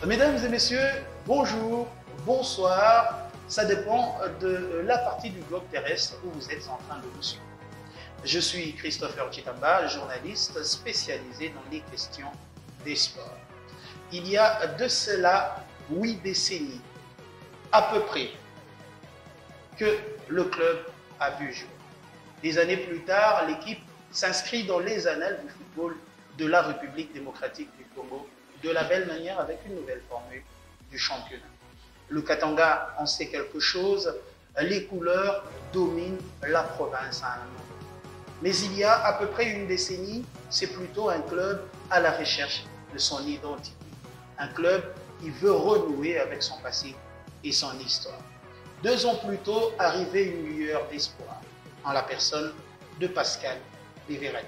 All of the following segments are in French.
Mesdames et messieurs, bonjour, bonsoir. Ça dépend de la partie du globe terrestre où vous êtes en train de nous suivre. Je suis Christopher Chitamba, journaliste spécialisé dans les questions des sports. Il y a de cela 8 décennies, à peu près, que le club a vu jouer. Des années plus tard, l'équipe s'inscrit dans les annales du football de la République démocratique du Congo de la belle manière avec une nouvelle formule du championnat. Le Katanga en sait quelque chose, les couleurs dominent la province à un moment. Mais il y a à peu près une décennie, c'est plutôt un club à la recherche de son identité. Un club qui veut renouer avec son passé et son histoire. 2 ans plus tôt, arrivait une lueur d'espoir en la personne de Pascal Beveradi.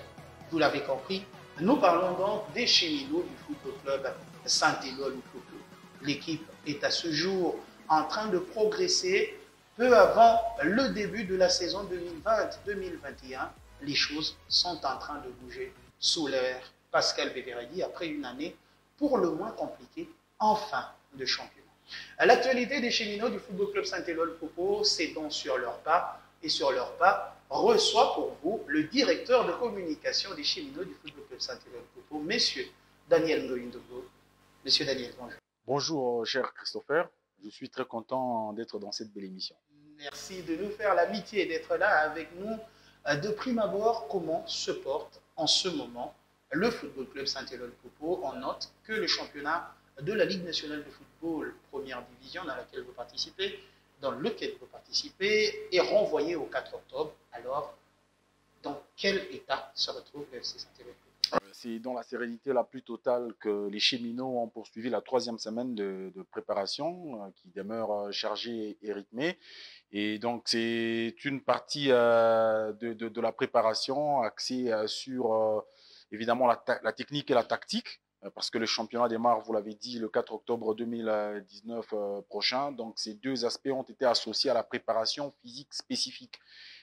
Vous l'avez compris, nous parlons donc des cheminots du football club Saint-Éloi Lupopo. L'équipe est à ce jour en train de progresser. Peu avant le début de la saison 2020-2021, les choses sont en train de bouger sous l'ère Pascal Beveradi après une année pour le moins compliquée en fin de championnat. L'actualité des cheminots du football club Saint-Éloi Lupopo, c'est donc sur leur pas, et sur leur pas reçoit pour vous le directeur de communication des cheminots du football club Saint-Éloi Lupopo, monsieur Daniel Ngoïndogo. Monsieur Daniel, bonjour. Bonjour, cher Christopher. Je suis très content d'être dans cette belle émission. Merci de nous faire l'amitié d'être là avec nous. De prime abord, comment se porte en ce moment le football club Saint-Éloi Lupopo? On note que le championnat de la Ligue nationale de football, première division dans laquelle vous participez, est renvoyé au 4 octobre. Alors, dans quel état se retrouve le FC Saint-Éloi Lupopo? C'est dans la sérénité la plus totale que les cheminots ont poursuivi la 3e semaine de préparation qui demeure chargée et rythmée. Et donc, c'est une partie de la préparation axée sur évidemment la technique et la tactique, parce que le championnat démarre, vous l'avez dit, le 4 octobre 2019 prochain. Donc, ces 2 aspects ont été associés à la préparation physique spécifique.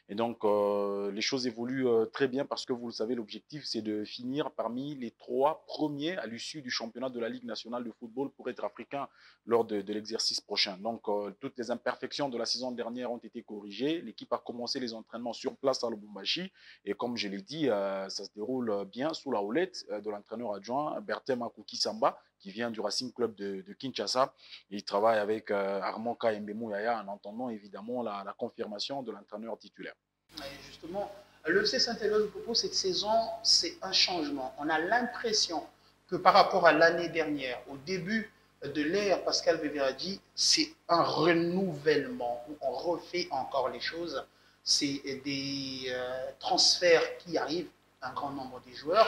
Et donc, les choses évoluent très bien parce que vous le savez, l'objectif, c'est de finir parmi les 3 premiers à l'issue du championnat de la Ligue nationale de football pour être africain lors de l'exercice prochain. Donc, toutes les imperfections de la saison dernière ont été corrigées. L'équipe a commencé les entraînements sur place à Lubumbashi. Et comme je l'ai dit, ça se déroule bien sous la houlette de l'entraîneur adjoint Bertin Makuki Samba, qui vient du Racing Club de Kinshasa. Il travaille avec Armand Kayembemo Yaya en entendant évidemment la confirmation de l'entraîneur titulaire. Et justement, le FC Saint-Éloi Lupopo, cette saison, c'est un changement. On a l'impression que par rapport à l'année dernière, au début de l'ère Pascal Beveradi, c'est un renouvellement où on refait encore les choses. C'est des transferts qui arrivent, un grand nombre de joueurs.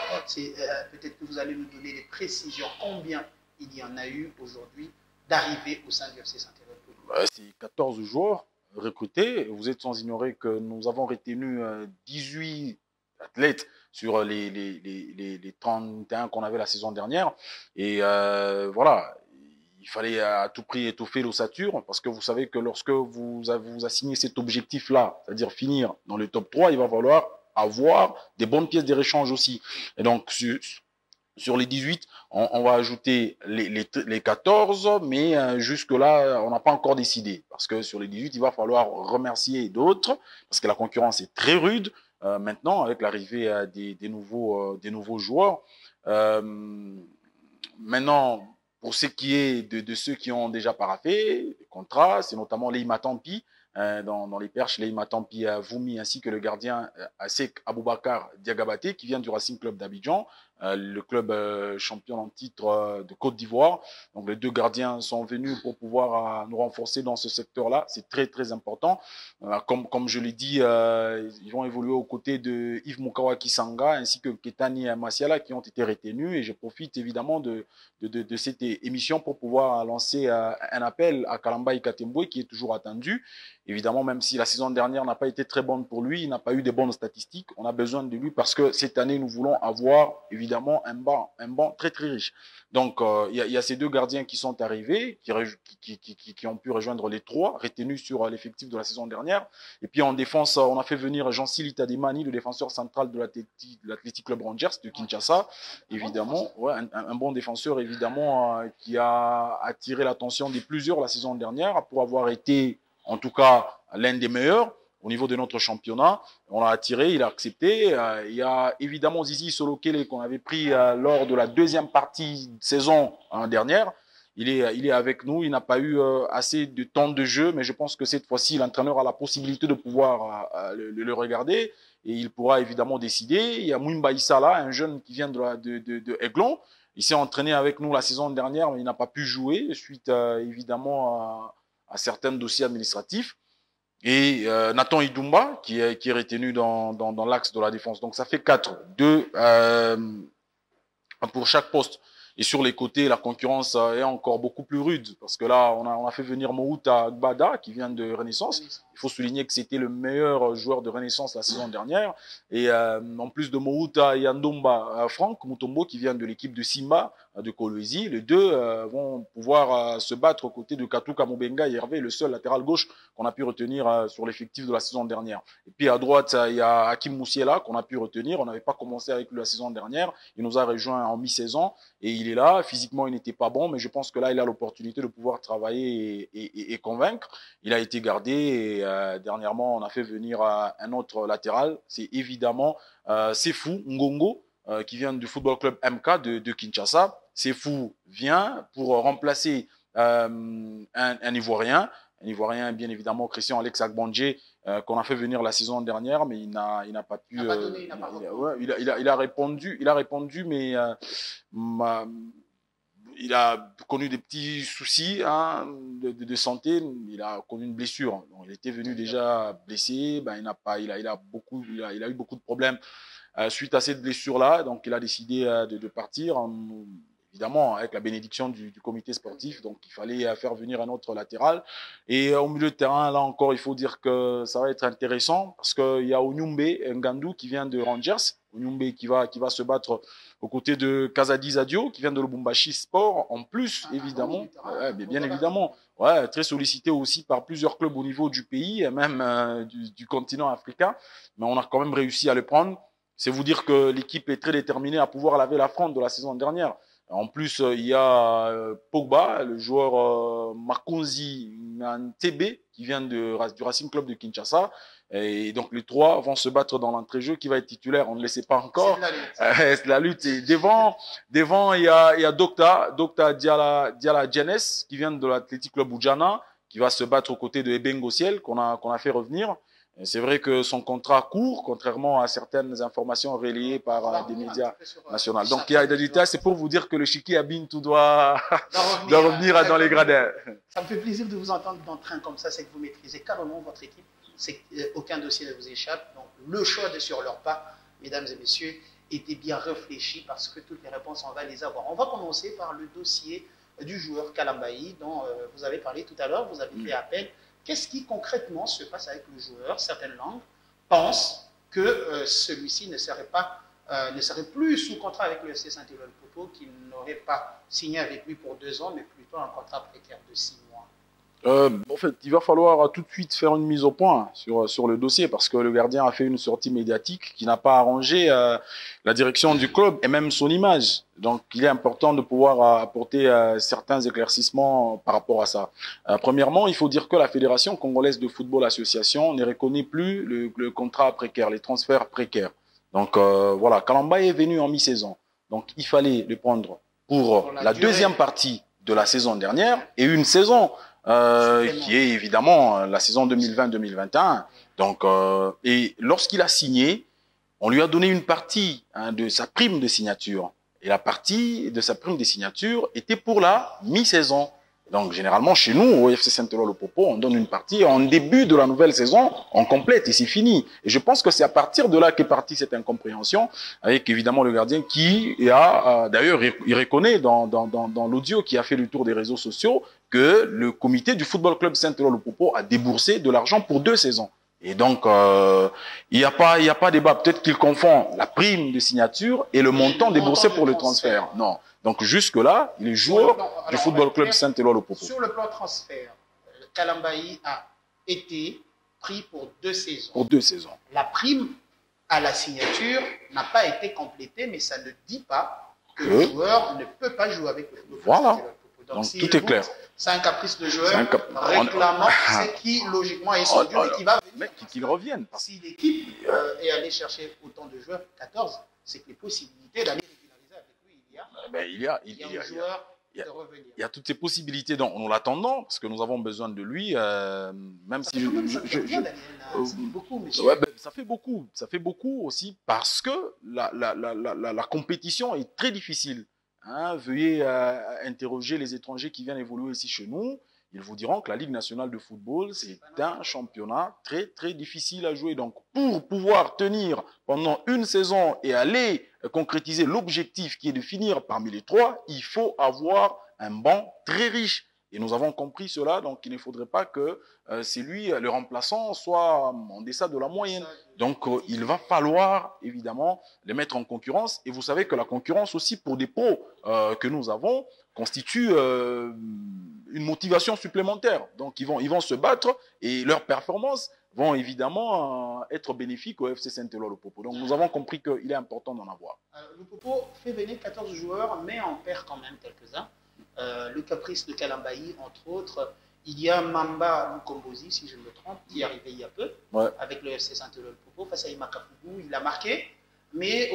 Peut-être que vous allez nous donner des précisions. Combien il y en a eu aujourd'hui d'arrivées au sein du FC Saint-Éloi Lupopo? C'est 14 joueurs recrutés. Vous êtes sans ignorer que nous avons retenu 18 athlètes sur les 31 qu'on avait la saison dernière. Et voilà, il fallait à tout prix étoffer l'ossature parce que vous savez que lorsque vous assignez cet objectif-là, c'est-à-dire finir dans le top 3, il va falloir avoir des bonnes pièces de réchange aussi. Et donc, sur les 18, on va ajouter les 14, mais jusque-là, on n'a pas encore décidé. Parce que sur les 18, il va falloir remercier d'autres, parce que la concurrence est très rude maintenant, avec l'arrivée des nouveaux joueurs. Maintenant, pour ce qui est de ceux qui ont déjà paraphé les contrats, c'est notamment Leïma Tampi, dans les perches, Leïma Tampi Voumi, ainsi que le gardien Asek Aboubakar Diagabaté, qui vient du Racing Club d'Abidjan, le club champion en titre de Côte d'Ivoire. Donc les 2 gardiens sont venus pour pouvoir nous renforcer dans ce secteur-là. C'est très très important. Comme je l'ai dit, ils vont évoluer aux côtés de Yves Mukawa Kisanga ainsi que Ketani Masiala qui ont été retenus. Et je profite évidemment de cette émission pour pouvoir lancer un appel à Kalamba Ikatembwe qui est toujours attendu. Évidemment, même si la saison dernière n'a pas été très bonne pour lui, il n'a pas eu de bonnes statistiques. On a besoin de lui parce que cette année, nous voulons avoir évidemment évidemment un banc très très riche. Donc il y a ces deux gardiens qui sont arrivés, qui ont pu rejoindre les trois retenus sur l'effectif de la saison dernière. Et puis en défense, on a fait venir Jean-Cyril Tadimani, le défenseur central de l'Athletic Club Rangers de Kinshasa, évidemment, ouais, un bon défenseur évidemment qui a attiré l'attention de plusieurs la saison dernière pour avoir été en tout cas l'un des meilleurs au niveau de notre championnat. On l'a attiré, il a accepté. Il y a évidemment Zizi Solokele qu'on avait pris lors de la deuxième partie de saison dernière. Il est avec nous, il n'a pas eu assez de temps de jeu, mais je pense que cette fois-ci, l'entraîneur a la possibilité de pouvoir le regarder et il pourra évidemment décider. Il y a Mwimba Issala, un jeune qui vient de Aiglon. Il s'est entraîné avec nous la saison dernière, mais il n'a pas pu jouer suite évidemment à certains dossiers administratifs. Et Nathan Idumba, qui est retenu dans l'axe de la défense. Donc ça fait 4, 2 pour chaque poste. Et sur les côtés, la concurrence est encore beaucoup plus rude parce que là, on a fait venir Mouta Gbada qui vient de Renaissance. Il faut souligner que c'était le meilleur joueur de Renaissance la saison dernière. Et en plus de Mouta Yandomba, Franck Mutombo qui vient de l'équipe de Simba de Kolwezi. Les deux vont pouvoir se battre aux côtés de Katou Kamobenga et Hervé, le seul latéral gauche qu'on a pu retenir sur l'effectif de la saison dernière. Et puis à droite, il y a Hakim Moussiela qu'on a pu retenir. On n'avait pas commencé avec lui la saison dernière. Il nous a rejoint en mi-saison et il est là. Physiquement, il n'était pas bon, mais je pense que là, il a l'opportunité de pouvoir travailler et convaincre. Il a été gardé et dernièrement, on a fait venir un autre latéral. C'est évidemment Sefou Ngongo qui vient du Football Club MK de Kinshasa. Sefou vient pour remplacer un Ivoirien. Un Ivoirien, bien évidemment, Christian Alex Agbandje, qu'on a fait venir la saison dernière, mais il n'a pas pu. Il a répondu, mais il a connu des petits soucis de santé. Il a connu une blessure. Donc, il était venu déjà blessé. Ben, il a eu beaucoup de problèmes suite à cette blessure-là. Donc, il a décidé de partir. Évidemment, avec la bénédiction du comité sportif, donc il fallait faire venir un autre latéral. Et au milieu de terrain, là encore, il faut dire que ça va être intéressant parce qu'il y a Onyumbe Ngandou qui vient de Rangers, Onyumbe qui va se battre aux côtés de Kazadi Zadio qui vient de Lubumbashi Sport. En plus, évidemment, bien évidemment, très sollicité aussi par plusieurs clubs au niveau du pays et même du continent africain. Mais on a quand même réussi à le prendre. C'est vous dire que l'équipe est très déterminée à pouvoir laver la fronte de la saison dernière. En plus, il y a Pogba, le joueur Makonzi Ntebe, qui vient du Racing Club de Kinshasa. Et donc, les trois vont se battre dans l'entrée-jeu. Qui va être titulaire, on ne le sait pas encore. C'est la lutte. Et devant, il y a Docta Diala Djenes, qui vient de l'Athletic Club Oudjana, qui va se battre aux côtés de Ebengo Ciel, qu'on a fait revenir. C'est vrai que son contrat court, contrairement à certaines informations relayées par des médias nationaux. Donc, il y a des détails. C'est pour vous dire que le Chiqui Abintou doit revenir dans les gradins. Ça me fait plaisir de vous entendre d'entrain comme ça. C'est que vous maîtrisez carrément votre équipe. Aucun dossier ne vous échappe. Donc, le choix de sur leur pas, mesdames et messieurs, était bien réfléchi parce que toutes les réponses, on va les avoir. On va commencer par le dossier du joueur Kalambayi dont vous avez parlé tout à l'heure. Vous avez fait appel. Qu'est-ce qui concrètement se passe avec le joueur? Certaines langues pensent que celui-ci ne serait plus sous contrat avec le FC Saint-Éloi-le-Popo, qu'il n'aurait pas signé avec lui pour 2 ans, mais plutôt un contrat précaire de 6 mois. En fait, il va falloir tout de suite faire une mise au point sur le dossier parce que le gardien a fait une sortie médiatique qui n'a pas arrangé la direction du club et même son image. Donc, il est important de pouvoir apporter certains éclaircissements par rapport à ça. Premièrement, il faut dire que la Fédération congolaise de football association ne reconnaît plus le contrat précaire, les transferts précaires. Donc, voilà, Kalamba est venu en mi-saison. Donc, il fallait le prendre pour la deuxième partie de la saison dernière et une saison qui est évidemment la saison 2020-2021. Donc, et lorsqu'il a signé, on lui a donné une partie de sa prime de signature. Et la partie de sa prime de signature était pour la mi-saison. Donc, généralement, chez nous, au FC Saint-Éloi-le-Popo, on donne une partie en début de la nouvelle saison, on complète et c'est fini. Et je pense que c'est à partir de là qu'est partie cette incompréhension, avec évidemment le gardien qui a, d'ailleurs, il reconnaît dans l'audio qui a fait le tour des réseaux sociaux que le comité du Football Club Saint-Éloi-le-Popo a déboursé de l'argent pour 2 saisons. Et donc, il n'y a pas débat. Peut-être qu'il confond la prime de signature et le montant déboursé pour le transfert. Non. Donc, jusque-là, il est joueur du Football Club Saint-Éloi Le Popo. Sur le plan transfert, Kalambayi a été pris pour 2 saisons. Pour 2 saisons. La prime à la signature n'a pas été complétée, mais ça ne dit pas que le joueur ne peut pas jouer avec le Football Club Voilà. Saint-Éloi. Donc, tout est clair. C'est un caprice de joueur réclamant ce qui, logiquement, est son dû et qui va venir. Qu'il revienne. Si l'équipe est allée chercher autant de joueurs, 14, c'est que les possibilités d'aller régulariser avec lui, il y a un joueur de revenir. Il y a toutes ces possibilités. Donc, nous l'attendons parce que nous avons besoin de lui, même si beaucoup, monsieur. Ouais, ben, ça fait beaucoup aussi parce que la compétition est très difficile. Hein, veuillez interroger les étrangers qui viennent évoluer ici chez nous. Ils vous diront que la Ligue nationale de football, c'est un championnat très, très difficile à jouer. Donc, pour pouvoir tenir pendant une saison et aller concrétiser l'objectif qui est de finir parmi les 3, il faut avoir un banc très riche. Et nous avons compris cela, donc il ne faudrait pas que c'est lui, le remplaçant, soit en deçà de la moyenne. Donc il va falloir évidemment les mettre en concurrence. Et vous savez que la concurrence aussi pour des pros que nous avons constitue une motivation supplémentaire. Donc ils vont se battre et leurs performances vont évidemment être bénéfiques au FC Saint-Éloi Le Popo. Donc nous avons compris qu'il est important d'en avoir. Le Popo fait venir 14 joueurs, mais en perd quand même quelques-uns. Le caprice de Kalambayi, entre autres. Il y a Mamba Mukombozi, si je ne me trompe, qui est arrivé il y a peu, avec le FC Saint-Éloi Le Popo, face à Imaka Fougou. Il a marqué, mais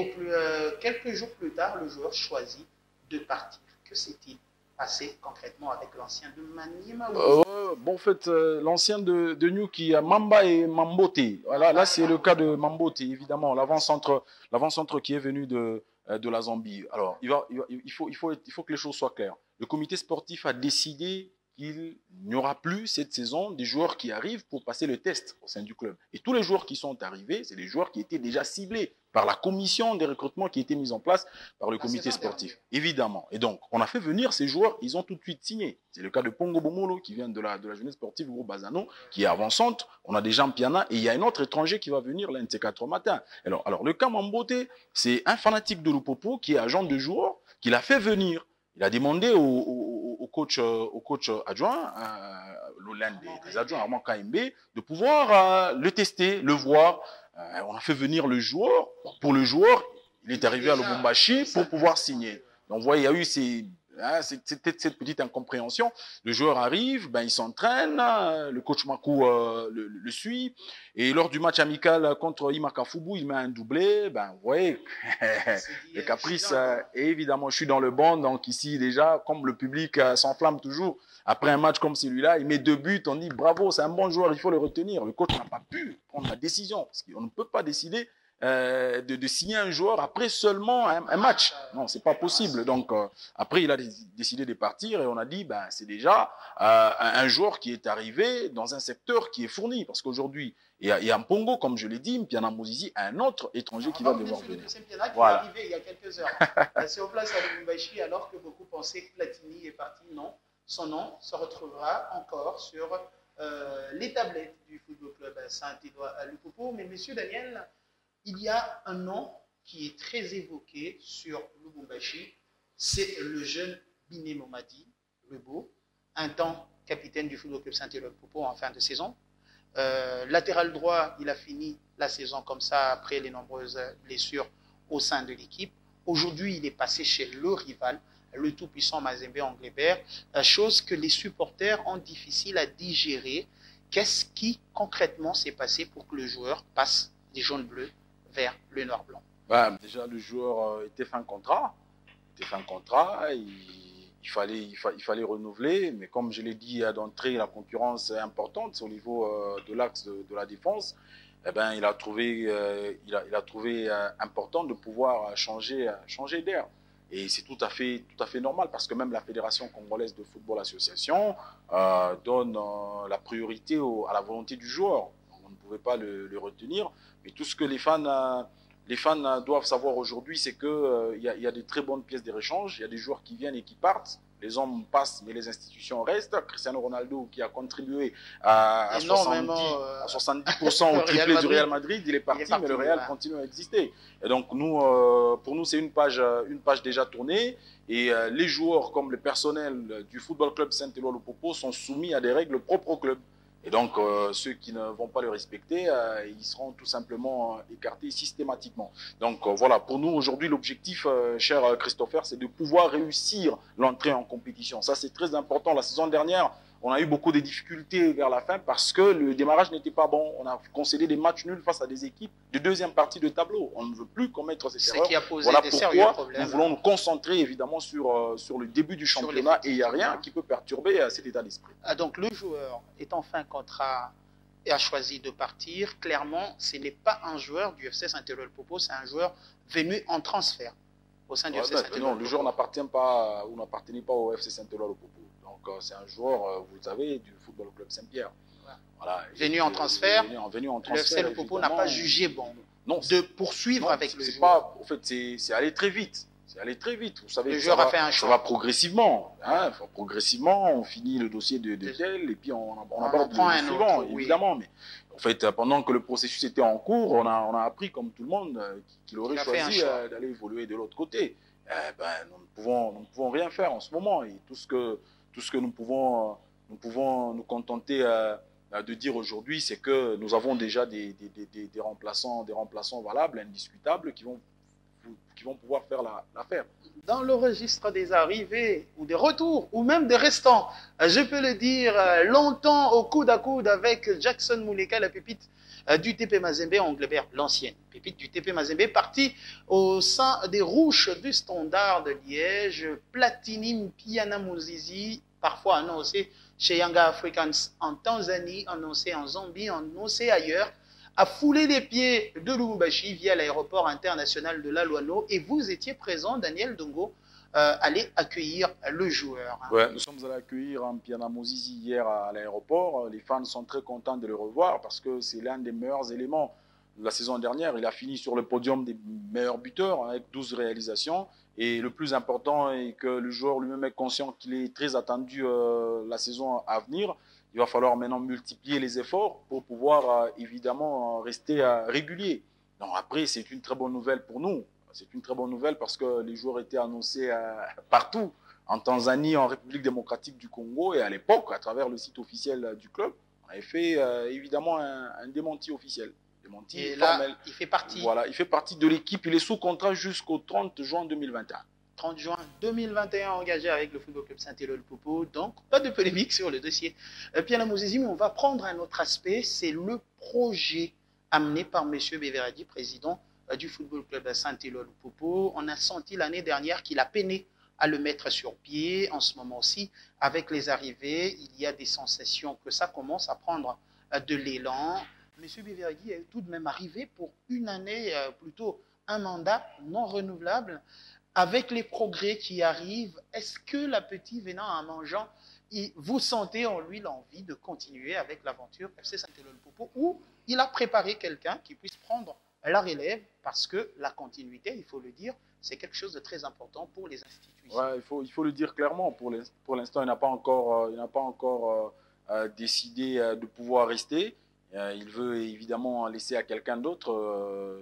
quelques jours plus tard, le joueur choisit de partir. Que s'est-il passé concrètement avec l'ancien de Maniema? Bon, en fait, l'ancien de New qui a Mamba et Mambote. Voilà, là, c'est le cas de Mambote, évidemment. L'avant-centre qui est venu de la Zambie. Alors, il faut que les choses soient claires. Le comité sportif a décidé qu'il n'y aura plus cette saison des joueurs qui arrivent pour passer le test au sein du club. Et tous les joueurs qui sont arrivés, c'est des joueurs qui étaient déjà ciblés par la commission des recrutements qui était mise en place par le comité sportif. Évidemment. Et donc, on a fait venir ces joueurs, ils ont tout de suite signé. C'est le cas de Pongo Bomolo qui vient de la jeunesse sportive du groupe Bazano, qui est avant-centre. On a déjà Mpiana et il y a un autre étranger qui va venir l'un de ces 4 matins. Alors le cas Mambote, c'est un fanatique de Lupopo qui est agent de joueur, qui l'a fait venir. Il a demandé au coach adjoint, l'un des adjoints, Armand Kaimbe, de pouvoir le tester, le voir. On a fait venir le joueur. Pour le joueur, il est arrivé à Lubumbashi pour pouvoir signer. Donc, vous voyez, il y a eu cette petite incompréhension. Le joueur arrive, il s'entraîne, le coach Makou le suit. Et lors du match amical contre Imaka Fougou, il met un doublé. Vous voyez, le caprice. Et évidemment, je suis dans le banc. Donc ici, déjà, comme le public s'enflamme toujours, après un match comme celui-là, il met 2 buts. On dit bravo, c'est un bon joueur, il faut le retenir. Le coach n'a pas pu prendre la décision. Parce qu'on ne peut pas décider de signer un joueur après seulement un match. Non, c'est pas possible. Donc après, il a décidé de partir et on a dit, c'est déjà un joueur qui est arrivé dans un secteur qui est fourni. Parce qu'aujourd'hui, il y a un Pongo, comme je l'ai dit, Mpiana Mozizi, un autre étranger qui va devoir venir. C'est Mpiana qui est arrivé il y a quelques heures. C'est au place à Lubumbashi, alors que beaucoup pensaient que Platini est parti. Non, son nom se retrouvera encore sur les tablettes du Football Club Saint-Éloi à Lupopo. Mais monsieur Daniel, il y a un nom qui est très évoqué sur Lubumbashi, c'est le jeune Biné Momadi, le beau, un temps capitaine du Football Club Saint-Éloi Popo en fin de saison. Latéral droit, il a fini la saison comme ça après les nombreuses blessures au sein de l'équipe. Aujourd'hui, il est passé chez le rival, le tout-puissant Mazembe Anglebert, chose que les supporters ont difficile à digérer. Qu'est-ce qui concrètement s'est passé pour que le joueur passe des jaunes-bleus vers le noir-blanc? Déjà, le joueur était fin contrat. Il fallait renouveler, mais comme je l'ai dit d'entrée, la concurrence est importante au niveau de l'axe de la défense. Il a trouvé important de pouvoir changer d'air. Et c'est tout à fait normal parce que même la Fédération congolaise de football association donne la priorité à la volonté du joueur. On ne pouvait pas le retenir, mais tout ce que les fans doivent savoir aujourd'hui, c'est qu'il y a des très bonnes pièces de réchange, il y a des joueurs qui viennent et qui partent. Les hommes passent, mais les institutions restent. Cristiano Ronaldo, qui a contribué à 70% au triplé du Real Madrid, il est parti, mais le Real continue à exister. Et donc, nous, pour nous, c'est une page déjà tournée. Et les joueurs, comme le personnel du Football Club Saint-Éloi Lupopo, sont soumis à des règles propres au club. Et donc, ceux qui ne vont pas le respecter, ils seront tout simplement écartés systématiquement. Donc, voilà, pour nous, aujourd'hui, l'objectif, cher Christopher, c'est de pouvoir réussir l'entrée en compétition. Ça, c'est très important. La saison dernière, on a eu beaucoup de difficultés vers la fin parce que le démarrage n'était pas bon. On a concédé des matchs nuls face à des équipes de deuxième partie de tableau. On ne veut plus commettre cette erreur. Ce qui a posé voilà des sérieux problèmes. Nous voulons nous concentrer évidemment sur le début du championnat et il n'y a rien qui peut perturber cet état d'esprit. Donc le joueur est en fin contrat et a choisi de partir. Clairement, ce n'est pas un joueur du FC Saint-Éloi Lupopo, c'est un joueur venu en transfert au sein du FC Saint-Éloi Lupopo. Non, le joueur n'appartient pas ou n'appartenait pas au FC Saint-Éloi Lupopo. Donc c'est un joueur, vous le savez, du Football Club Saint-Pierre. Voilà. Venu en transfert, le FC Lupopo n'a pas jugé bon de poursuivre avec le joueur. En fait, c'est aller très vite. C'est aller très vite. Vous savez, le joueur a fait un choix. Ça va progressivement. Hein, progressivement, on finit le dossier de tel et puis on aborde le suivant, évidemment. Mais en fait, pendant que le processus était en cours, on a appris, comme tout le monde, qu'il aurait choisi d'aller évoluer de l'autre côté. Nous ne pouvons rien faire en ce moment. Et tout ce que nous pouvons nous contenter de dire aujourd'hui, c'est que nous avons déjà des remplaçants valables, indiscutables, qui vont pouvoir faire l'affaire. Dans le registre des arrivées ou des retours ou même des restants, je peux le dire, longtemps au coude à coude avec Jackson Mouleka, la pépite du TP Mazembe Englebert, l'ancienne pépite du TP Mazembe, partie au sein des Rouges du Standard de Liège, Platinim Piana Mouzizi, parfois annoncé chez Yanga Africans en Tanzanie, annoncé en Zambie, annoncé ailleurs, a foulé les pieds de Lubumbashi via l'aéroport international de Laluano et vous étiez présent, Daniel Dongo, aller accueillir le joueur. Ouais, nous sommes allés accueillir Piana Mozizi hier à l'aéroport. Les fans sont très contents de le revoir parce que c'est l'un des meilleurs éléments de la saison dernière. Il a fini sur le podium des meilleurs buteurs avec 12 réalisations. Et le plus important est que le joueur lui-même est conscient qu'il est très attendu la saison à venir. Il va falloir maintenant multiplier les efforts pour pouvoir évidemment rester régulier. Donc après, c'est une très bonne nouvelle pour nous. C'est une très bonne nouvelle parce que les joueurs étaient annoncés partout, en Tanzanie, en République démocratique du Congo. Et à l'époque, à travers le site officiel du club, on avait fait évidemment un démenti officiel. Et là, il fait partie. Voilà, il fait partie de l'équipe. Il est sous contrat jusqu'au 30 juin 2021. 30 juin 2021 engagé avec le Football Club Saint-Éloi Lupopo. Donc, pas de polémique sur le dossier. Pierre Lamozisi, mais on va prendre un autre aspect, c'est le projet amené par M. Beveradi, président du Football Club Saint-Éloi Lupopo. On a senti l'année dernière qu'il a peiné à le mettre sur pied. En ce moment aussi, avec les arrivées, il y a des sensations que ça commence à prendre de l'élan. M. Beveradi est tout de même arrivé pour une année, plutôt un mandat non renouvelable. Avec les progrès qui arrivent, est-ce que la petite venant en mangeant, vous sentez en lui l'envie de continuer avec l'aventure FC Saint-Éloi Lupopo ou il a préparé quelqu'un qui puisse prendre la relève parce que la continuité, il faut le dire, c'est quelque chose de très important pour les institutions. Ouais, il faut le dire clairement. Pour l'instant, il n'a pas encore décidé de pouvoir rester. Il veut évidemment laisser à quelqu'un d'autre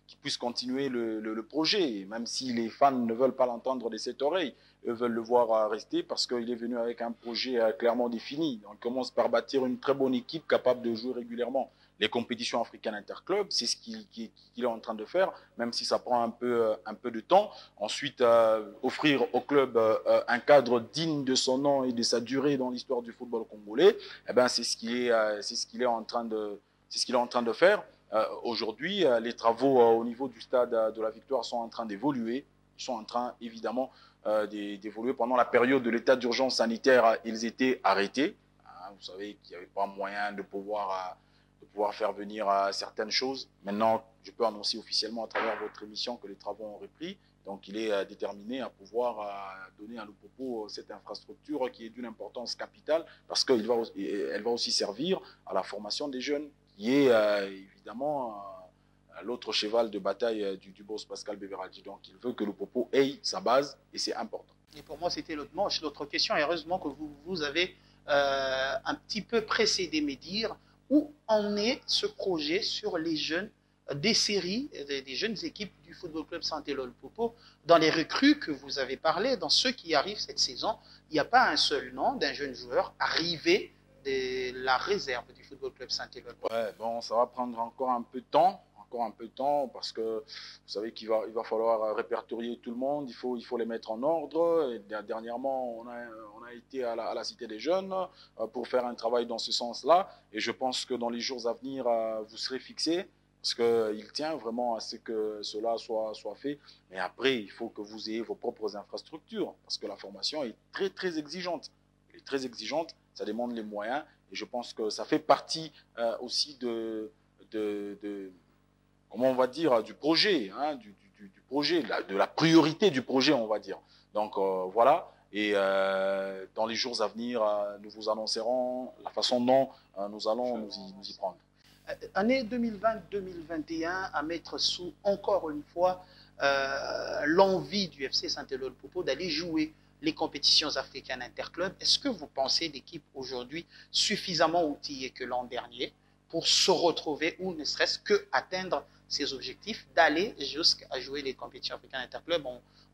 qui puisse continuer le projet, même si les fans ne veulent pas l'entendre de cette oreille. Eux veulent le voir rester parce qu'il est venu avec un projet clairement défini. On commence par bâtir une très bonne équipe capable de jouer régulièrement les compétitions africaines interclubs. C'est ce qu'il est en train de faire, même si ça prend un peu de temps. Ensuite, offrir au club un cadre digne de son nom et de sa durée dans l'histoire du football congolais, c'est ce qu'il est en train de faire. Aujourd'hui, les travaux au niveau du stade de la Victoire sont en train d'évoluer. Ils sont en train, évidemment, d'évoluer. Pendant la période de l'état d'urgence sanitaire, ils étaient arrêtés. Vous savez qu'il n'y avait pas moyen de pouvoir faire venir certaines choses. Maintenant, je peux annoncer officiellement à travers votre émission que les travaux ont repris. Donc, il est déterminé à pouvoir donner à Lupopo cette infrastructure qui est d'une importance capitale parce qu'elle va aussi servir à la formation des jeunes, qui est évidemment l'autre cheval de bataille du boss Pascal Beveradi. Donc, il veut que Lupopo ait sa base et c'est important. Et pour moi, c'était l'autre question. Et heureusement que vous avez un petit peu précédé mes dires où en est ce projet sur les jeunes des séries, des jeunes équipes du Football Club Saint-Éloi Le Popo. Dans les recrues que vous avez parlé, dans ceux qui arrivent cette saison, il n'y a pas un seul nom d'un jeune joueur arrivé de la réserve du Football Club Saint-Éloi. Ouais, bon, ça va prendre encore un peu de temps. Encore un peu de temps parce que vous savez qu'il va falloir répertorier tout le monde, il faut les mettre en ordre. Et dernièrement, on a été à la Cité des Jeunes pour faire un travail dans ce sens-là et je pense que dans les jours à venir, vous serez fixés parce qu'il tient vraiment à ce que cela soit fait. Mais après, il faut que vous ayez vos propres infrastructures parce que la formation est très, très exigeante. Elle est très exigeante, ça demande les moyens et je pense que ça fait partie aussi comment on va dire, du projet, hein, du projet, de la priorité du projet, on va dire. Donc voilà, et dans les jours à venir, nous vous annoncerons la façon dont nous allons nous y prendre. Année 2020-2021 à mettre sous, encore une fois, l'envie du FC Saint-Éloi Le Popo d'aller jouer les compétitions africaines interclubs. Est-ce que vous pensez l'équipe aujourd'hui suffisamment outillée que l'an dernier pour se retrouver ou ne serait-ce que atteindre ses objectifs d'aller jusqu'à jouer les compétitions africaines interclubs?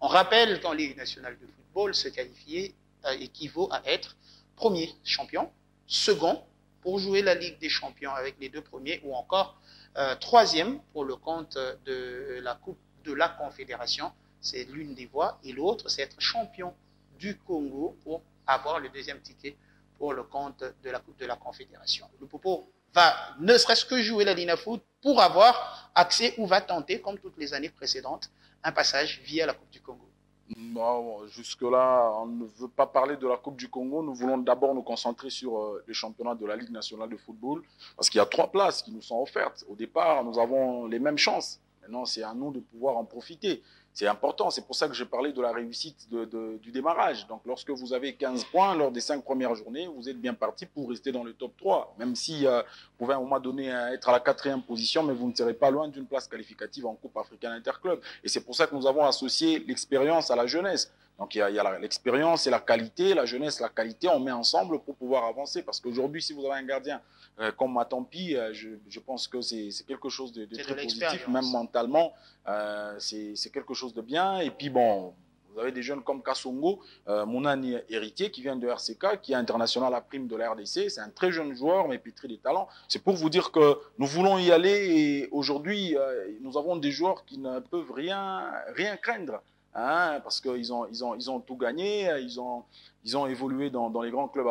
On rappelle qu'en Ligue nationale de football, se qualifier équivaut à être premier champion, second pour jouer la Ligue des champions avec les deux premiers ou encore troisième pour le compte de la Coupe de la Confédération. C'est l'une des voies et l'autre, c'est être champion du Congo pour avoir le deuxième ticket pour le compte de la Coupe de la Confédération. Le Popo va ne serait-ce que jouer la Lina Foot pour avoir accès ou va tenter, comme toutes les années précédentes, un passage via la Coupe du Congo. Bon, jusque-là, on ne veut pas parler de la Coupe du Congo. Nous voulons d'abord nous concentrer sur les championnats de la Ligue nationale de football parce qu'il y a 3 places qui nous sont offertes. Au départ, nous avons les mêmes chances. Maintenant, c'est à nous de pouvoir en profiter. C'est important, c'est pour ça que j'ai parlé de la réussite du démarrage. Donc, lorsque vous avez 15 points lors des 5 premières journées, vous êtes bien parti pour rester dans le top 3. Même si vous pouvez à un moment donné être à la 4e position, mais vous ne serez pas loin d'une place qualificative en Coupe africaine interclub. Et c'est pour ça que nous avons associé l'expérience à la jeunesse. Donc, il y a l'expérience et la qualité, la jeunesse, la qualité, on met ensemble pour pouvoir avancer. Parce qu'aujourd'hui, si vous avez un gardien comme Matampi, je pense que c'est quelque chose de très positif, même mentalement, c'est quelque chose de bien. Et puis, bon, vous avez des jeunes comme Kassongo, mon ami héritier, qui vient de RCK, qui est international à prime de la RDC. C'est un très jeune joueur, mais pétri des talents. C'est pour vous dire que nous voulons y aller. Et aujourd'hui, nous avons des joueurs qui ne peuvent rien craindre. Hein, parce qu'ils ont tout gagné, ils ont évolué dans les grands clubs,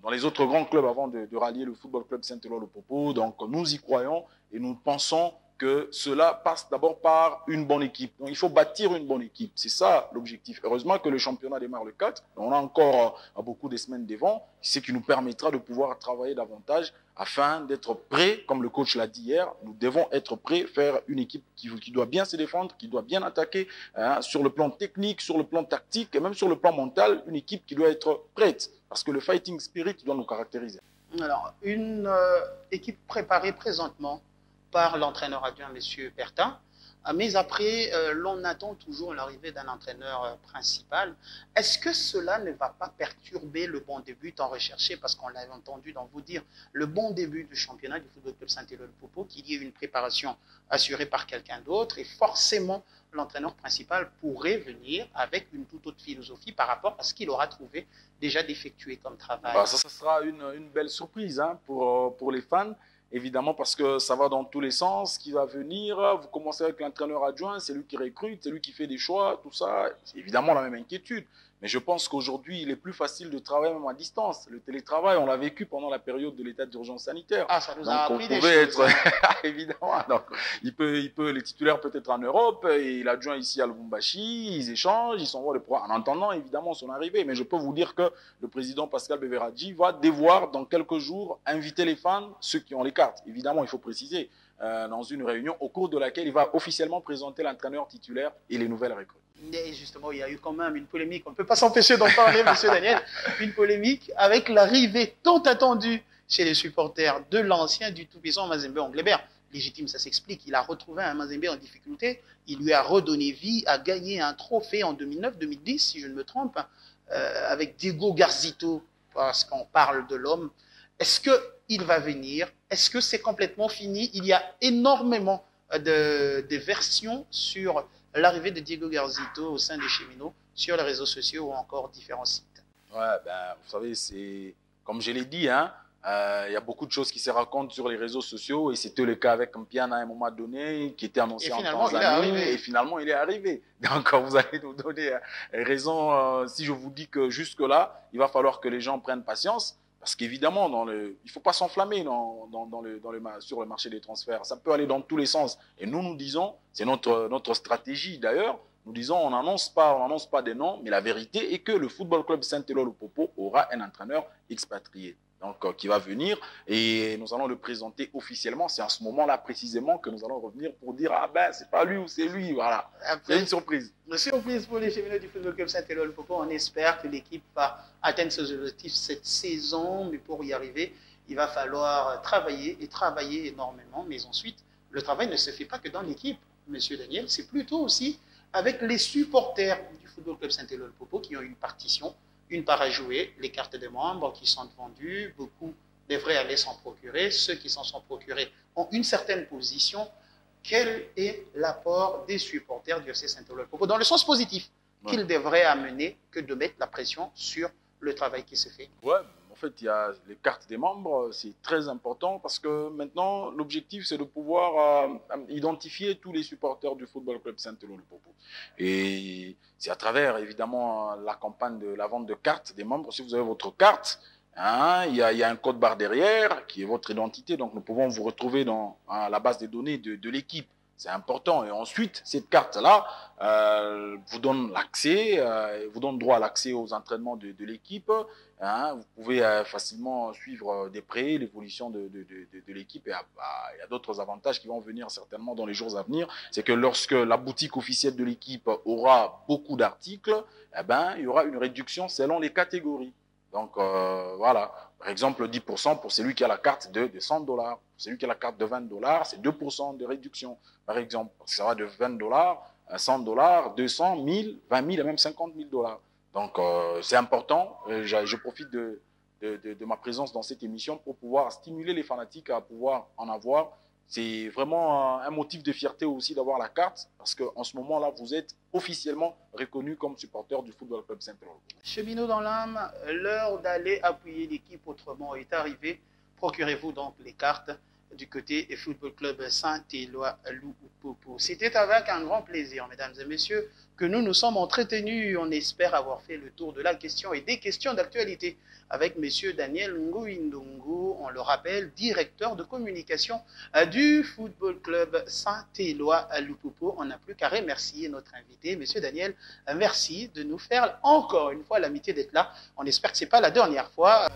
dans les autres grands clubs avant de rallier le Football Club Saint-Éloi Le Popo. Donc nous y croyons et nous pensons que cela passe d'abord par une bonne équipe. Donc il faut bâtir une bonne équipe, c'est ça l'objectif. Heureusement que le championnat démarre le 4, on a encore beaucoup de semaines devant, ce qui nous permettra de pouvoir travailler davantage afin d'être prêts, comme le coach l'a dit hier, nous devons être prêts, faire une équipe qui doit bien se défendre, qui doit bien attaquer, hein, sur le plan technique, sur le plan tactique et même sur le plan mental, une équipe qui doit être prête, parce que le fighting spirit doit nous caractériser. Alors, une équipe préparée présentement par l'entraîneur adjoint, M. Bertin, mais après, l'on attend toujours l'arrivée d'un entraîneur principal. Est-ce que cela ne va pas perturber le bon début tant recherché, parce qu'on l'a entendu dans vous dire, le bon début du championnat du Football Club Saint-Éloi Le Popo, qu'il y ait une préparation assurée par quelqu'un d'autre, et forcément, l'entraîneur principal pourrait venir avec une toute autre philosophie par rapport à ce qu'il aura trouvé déjà d'effectuer comme travail. Ça sera une belle surprise, hein, pour les fans. Évidemment, parce que ça va dans tous les sens, qui va venir, vous commencez avec l'entraîneur adjoint, c'est lui qui recrute, c'est lui qui fait des choix, tout ça. C'est évidemment la même inquiétude. Mais je pense qu'aujourd'hui, il est plus facile de travailler même à distance. Le télétravail, on l'a vécu pendant la période de l'état d'urgence sanitaire. Ah, ça nous a appris des choses. Évidemment. Donc, les titulaires peut être en Europe, et l'adjoint ici à Lubumbashi, ils échangent, ils s'envoient le programme. En attendant, évidemment, son arrivée. Mais je peux vous dire que le président Pascal Beveradji va devoir, dans quelques jours, inviter les fans, ceux qui ont les cartes. Évidemment, il faut préciser, dans une réunion au cours de laquelle il va officiellement présenter l'entraîneur titulaire et les nouvelles recrues. Et justement, il y a eu quand même une polémique, on ne peut pas s'empêcher d'en parler, monsieur Daniel, une polémique avec l'arrivée tant attendue chez les supporters de l'ancien du tout-puissant Mazembe Anglebert. légitime, ça s'explique. Il a retrouvé un Mazembe en difficulté, il lui a redonné vie, a gagné un trophée en 2009-2010, si je ne me trompe, avec Diego Garzito, parce qu'on parle de l'homme. Est-ce qu'il va venir? Est-ce que c'est complètement fini? Il y a énormément de versions sur l'arrivée de Diego Garzito au sein des Cheminots, sur les réseaux sociaux ou encore différents sites. Ouais, ben, vous savez, c'est comme je l'ai dit, hein, y a beaucoup de choses qui se racontent sur les réseaux sociaux et c'était le cas avec Mpiana à un moment donné qui était annoncé en Tanzanie et finalement il est arrivé. Donc vous allez nous donner raison si je vous dis que jusque-là, il va falloir que les gens prennent patience parce qu'évidemment, il ne faut pas s'enflammer sur le marché des transferts. Ça peut aller dans tous les sens. Et nous disons, c'est notre stratégie d'ailleurs, nous disons on n'annonce pas des noms, mais la vérité est que le Football Club Saint-Éloi-Lupopo aura un entraîneur expatrié. Donc, qui va venir et nous allons le présenter officiellement. C'est à ce moment-là précisément que nous allons revenir pour dire ah ben c'est pas lui ou c'est lui, voilà. C'est une surprise. Une surprise pour les cheminots du Football Club Saint-Éloi-Lupopo. On espère que l'équipe va atteindre ses objectifs cette saison, mais pour y arriver, il va falloir travailler et travailler énormément. Mais ensuite, le travail ne se fait pas que dans l'équipe, Monsieur Daniel, c'est plutôt aussi avec les supporters du Football Club Saint-Éloi-Lupopo qui ont une partition. Une part à jouer, les cartes des membres qui sont vendues, beaucoup devraient aller s'en procurer. Ceux qui s'en sont procurés ont une certaine position. Quel est l'apport des supporters du FC Saint-Éloi-Lupopo dans le sens positif qu'ils devraient amener que de mettre la pression sur le travail qui se fait? Ouais, en fait, il y a les cartes des membres, c'est très important parce que maintenant, l'objectif, c'est de pouvoir identifier tous les supporters du Football Club Saint-Éloi-Lupopo. Et c'est à travers, évidemment, la campagne de la vente de cartes des membres. Si vous avez votre carte, hein, il y a un code barre derrière qui est votre identité. Donc, nous pouvons vous retrouver dans la base des données de l'équipe. C'est important. Et ensuite, cette carte-là vous donne l'accès, vous donne droit à l'accès aux entraînements de l'équipe. Hein. Vous pouvez facilement suivre des prêts, l'évolution de l'équipe. Et il y a d'autres avantages qui vont venir certainement dans les jours à venir. C'est que lorsque la boutique officielle de l'équipe aura beaucoup d'articles, eh ben, il y aura une réduction selon les catégories. Donc, voilà. Par exemple, 10% pour celui qui a la carte de $100. Pour celui qui a la carte de $20, c'est 2% de réduction. Par exemple, ça va de $20, $100, 200, 1000, 20 000 et même 50 000 $. Donc, c'est important. Je profite de ma présence dans cette émission pour pouvoir stimuler les fanatiques à pouvoir en avoir. C'est vraiment un motif de fierté aussi d'avoir la carte parce qu'en ce moment-là, vous êtes officiellement reconnu comme supporter du Football Club Saint-Éloi. Cheminot dans l'âme, l'heure d'aller appuyer l'équipe autrement est arrivée. Procurez-vous donc les cartes du côté du Football Club Saint-Éloi-Lupopo. C'était avec un grand plaisir, mesdames et messieurs, que nous nous sommes entretenus. On espère avoir fait le tour de la question et des questions d'actualité avec M. Daniel Ngouindongo, on le rappelle, directeur de communication du Football Club Saint-Éloi-Lupopo. On n'a plus qu'à remercier notre invité. M. Daniel, merci de nous faire encore une fois l'amitié d'être là. On espère que ce n'est pas la dernière fois.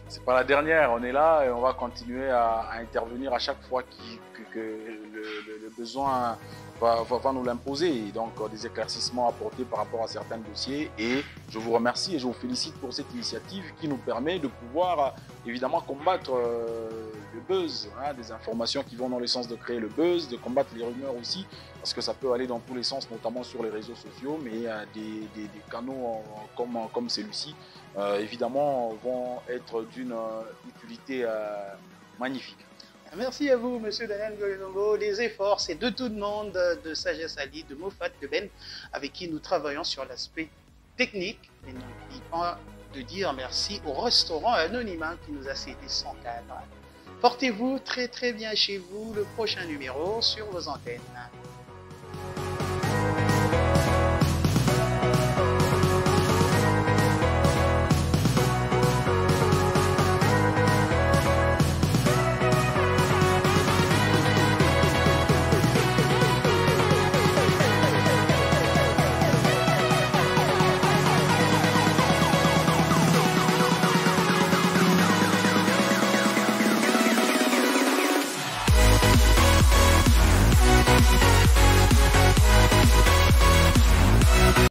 C'est pas la dernière, on est là et on va continuer à intervenir à chaque fois que le besoin va nous l'imposer. Donc des éclaircissements apportés par rapport à certains dossiers. Et je vous remercie et je vous félicite pour cette initiative qui nous permet de pouvoir évidemment combattre le buzz, hein, des informations qui vont dans le sens de créer le buzz, de combattre les rumeurs aussi, parce que ça peut aller dans tous les sens, notamment sur les réseaux sociaux, mais des canaux comme celui-ci, évidemment, vont être d'une utilité magnifique. Merci à vous, Monsieur Daniel Ngouindongo. Les efforts, c'est de tout le monde, de Sagesse Ali, de Mofat, de Ben, avec qui nous travaillons sur l'aspect technique. Et n'oubliez pas de dire merci au restaurant Anonymat qui nous a cédé son cadre. Portez-vous très très bien chez vous. Le prochain numéro sur vos antennes.